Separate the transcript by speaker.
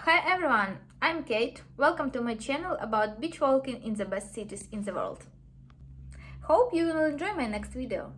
Speaker 1: Hi everyone, I'm Kate. Welcome to my channel about beach walking in the best cities in the world. Hope you will enjoy my next video.